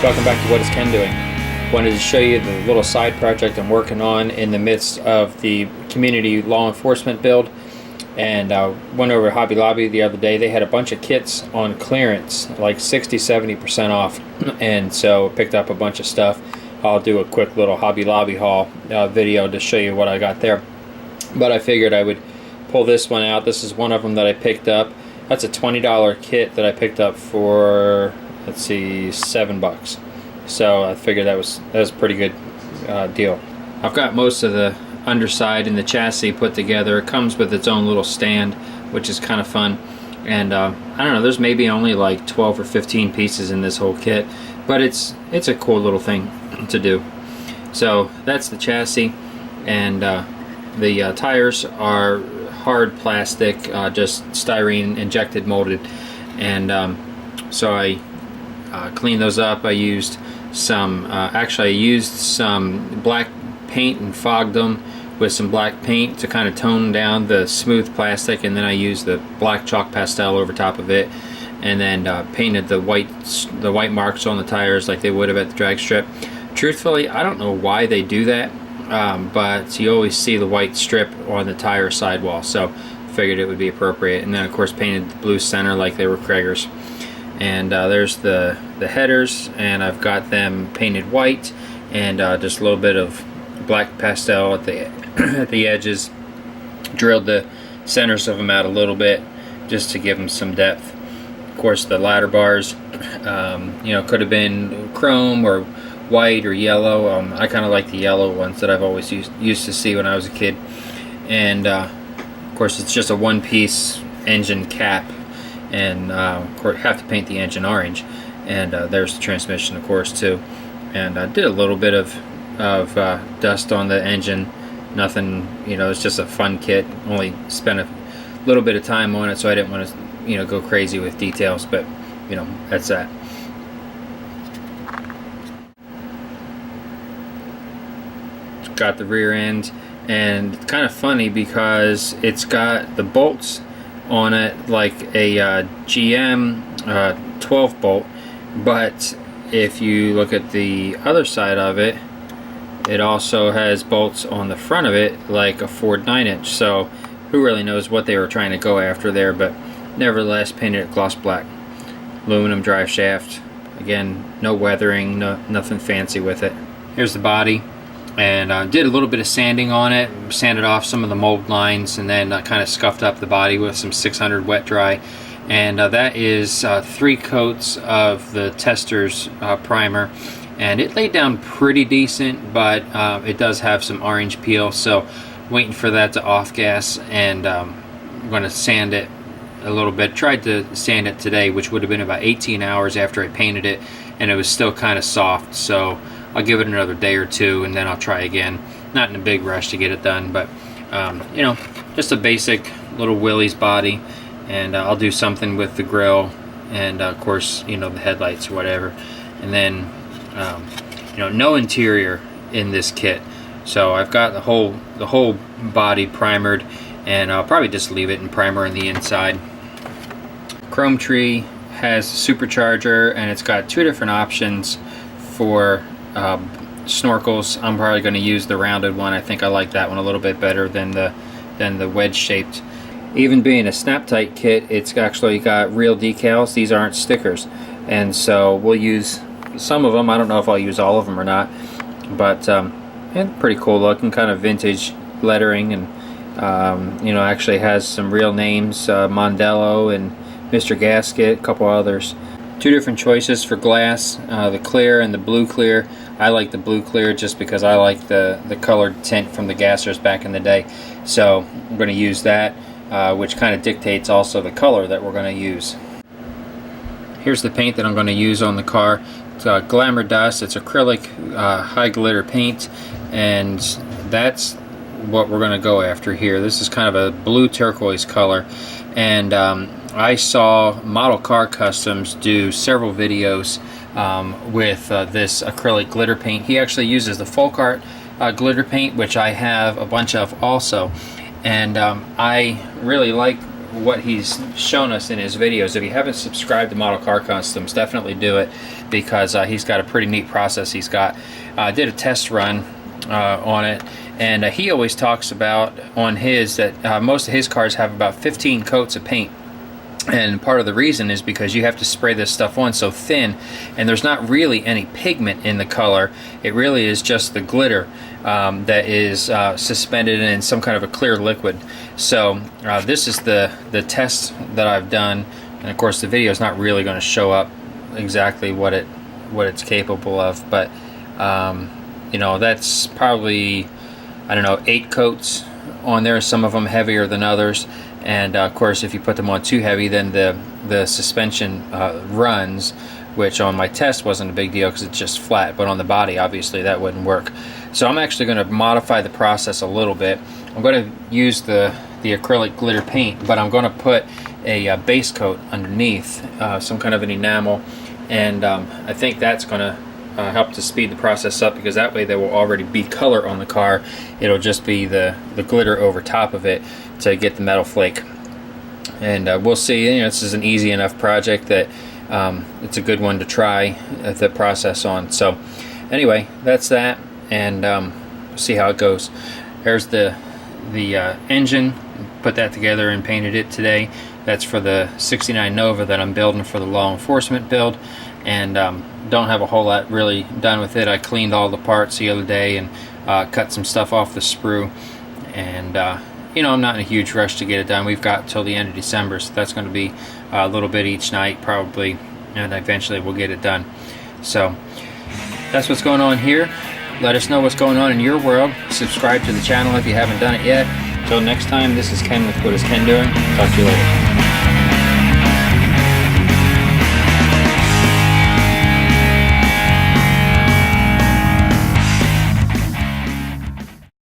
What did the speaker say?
Welcome back to Whatiskendoing. Wanted to show you the little side project I'm working on in the midst of the community law enforcement build. And went over to Hobby Lobby the other day. They had a bunch of kits on clearance, like 60-70% off. And so picked up a bunch of stuff. I'll do a quick little Hobby Lobby haul video to show you what I got there. But I figured I would pull this one out. This is one of them that I picked up. That's a $20 kit that I picked up for, let's see, $7. So I figured that was a pretty good deal. I've got most of the underside and the chassis put together. It comes with its own little stand, which is kind of fun. And I don't know, there's maybe only like 12 or 15 pieces in this whole kit, but it's a cool little thing to do. So that's the chassis, and the tires are hard plastic, just styrene injected molded. And so I cleaned those up. I used some black paint and fogged them with some black paint to kind of tone down the smooth plastic, and then I used the black chalk pastel over top of it, and then painted the white marks on the tires like they would have at the drag strip. Truthfully, I don't know why they do that, but you always see the white strip on the tire sidewall, so figured it would be appropriate. And then of course painted the blue center like they were Kragers. And there's the headers, and I've got them painted white, and just a little bit of black pastel at the at the edges. Drilled the centers of them out a little bit just to give them some depth. Of course, the ladder bars, could have been chrome or white or yellow. I kind of like the yellow ones that I've always used to see when I was a kid. And of course, it's just a one-piece engine cap, and of course, have to paint the engine orange. And there's the transmission, of course, too. And I did a little bit of dust on the engine. Nothing, it's just a fun kit. Only spent a little bit of time on it, so I didn't want to, go crazy with details. But, that's that. Got the rear end, and it's kind of funny because it's got the bolts on it like a GM 12 bolt, but if you look at the other side of it, it also has bolts on the front of it like a Ford 9-inch. So who really knows what they were trying to go after there, but nevertheless painted it gloss black. Aluminum drive shaft, again, no weathering, nothing fancy with it. Here's the body, and did a little bit of sanding on it, sanded off some of the mold lines, and then kind of scuffed up the body with some 600 wet dry. And that is 3 coats of the Tester's primer, and it laid down pretty decent, but it does have some orange peel, so waiting for that to off gas, and I'm going to sand it a little bit. Tried to sand it today, which would have been about 18 hours after I painted it, and it was still kind of soft, so I'll give it another day or two and then I'll try again. Not in a big rush to get it done, but just a basic little Willys body. And I'll do something with the grill, and of course, the headlights or whatever. And then, no interior in this kit, so I've got the whole body primered, and I'll probably just leave it in primer on the inside. Chrome Tree has a supercharger, and it's got 2 different options for snorkels. I'm probably going to use the rounded one. I think I like that one a little bit better than the wedge shaped. Even being a snap tight kit, it's actually got real decals. These aren't stickers, and so we'll use some of them. I don't know if I'll use all of them or not, but pretty cool looking, kind of vintage lettering, and actually has some real names, Mondello and Mr. Gasket, a couple others. 2 different choices for glass, the clear and the blue clear. I like the blue clear just because I like the colored tint from the gassers back in the day, so I'm going to use that. Which kind of dictates also the color that we're going to use. Here's the paint that I'm going to use on the car. It's Glamour Dust. It's acrylic high glitter paint, and that's what we're going to go after here. This is kind of a blue turquoise color, and I saw Model Car Customs do several videos with this acrylic glitter paint. He actually uses the Folk Art glitter paint, which I have a bunch of also. And I really like what he's shown us in his videos. If you haven't subscribed to Model Car Customs, definitely do it, because he's got a pretty neat process he's got. I did a test run on it, and he always talks about on his that most of his cars have about 15 coats of paint. And part of the reason is because you have to spray this stuff on so thin, and there's not really any pigment in the color. It really is just the glitter that is suspended in some kind of a clear liquid. So this is the test that I've done, and of course the video is not really going to show up exactly what it's capable of, but you know, that's probably, I don't know, 8 coats on there, some of them heavier than others. And of course, if you put them on too heavy, then the suspension runs, which on my test wasn't a big deal because it's just flat, but on the body obviously that wouldn't work. So I'm actually going to modify the process a little bit. I'm going to use the acrylic glitter paint, but I'm going to put a base coat underneath, some kind of an enamel, and I think that's going to help to speed the process up, because that way there will already be color on the car. It'll just be the glitter over top of it to get the metal flake. And we'll see. You know, this is an easy enough project that it's a good one to try the process on. So anyway, that's that, and we'll see how it goes. There's the engine. Put that together and painted it today. That's for the 69 Nova that I'm building for the law enforcement build, and don't have a whole lot really done with it. I cleaned all the parts the other day and cut some stuff off the sprue, and you know, I'm not in a huge rush to get it done. We've got till the end of December, so that's going to be a little bit each night probably, and eventually we'll get it done. So that's what's going on here. Let us know what's going on in your world. Subscribe to the channel if you haven't done it yet. Until next time, this is Ken with Whatiskendoing. Talk to you later.